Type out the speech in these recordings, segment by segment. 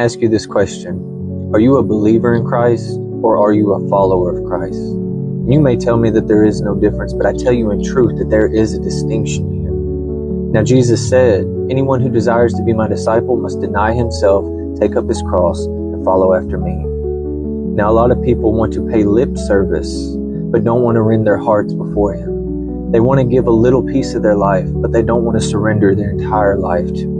ask you this question. Are you a believer in Christ, or are you a follower of Christ? You may tell me that there is no difference, but I tell you in truth that there is a distinction here. Now Jesus said, anyone who desires to be my disciple must deny himself, take up his cross, and follow after me. Now a lot of people want to pay lip service, but don't want to rend their hearts before him. They want to give a little piece of their life, but they don't want to surrender their entire life to him.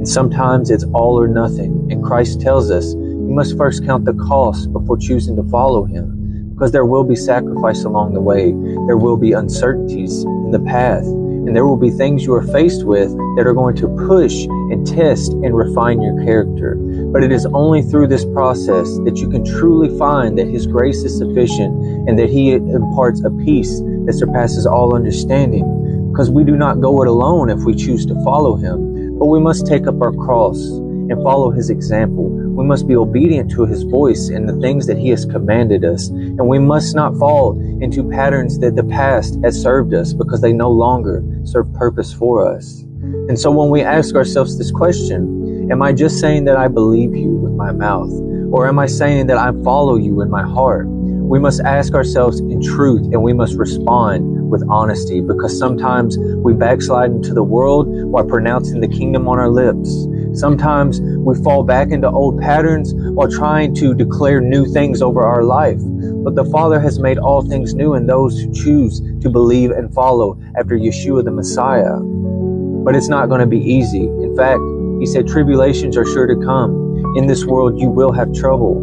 And sometimes it's all or nothing. And Christ tells us you must first count the cost before choosing to follow him, because there will be sacrifice along the way. There will be uncertainties in the path. And there will be things you are faced with that are going to push and test and refine your character. But it is only through this process that you can truly find that his grace is sufficient and that he imparts a peace that surpasses all understanding. Because we do not go it alone if we choose to follow him, but we must take up our cross and follow his example. We must be obedient to his voice and the things that he has commanded us. And we must not fall into patterns that the past has served us, because they no longer serve purpose for us. And so when we ask ourselves this question, am I just saying that I believe you with my mouth? Or am I saying that I follow you in my heart? We must ask ourselves in truth, and we must respond with honesty, because sometimes we backslide into the world while pronouncing the kingdom on our lips. Sometimes we fall back into old patterns while trying to declare new things over our life. But the Father has made all things new in those who choose to believe and follow after Yeshua the Messiah. But it's not going to be easy. In fact, he said tribulations are sure to come. In this world you will have trouble.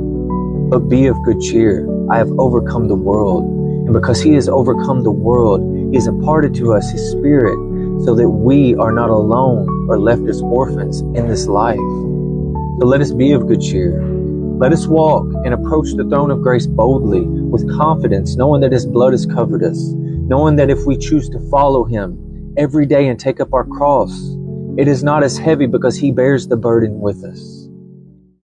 But be of good cheer. I have overcome the world. And because he has overcome the world, he has imparted to us his Spirit, so that we are not alone or left as orphans in this life. So let us be of good cheer. Let us walk and approach the throne of grace boldly, with confidence, knowing that his blood has covered us, knowing that if we choose to follow him every day and take up our cross, it is not as heavy because he bears the burden with us.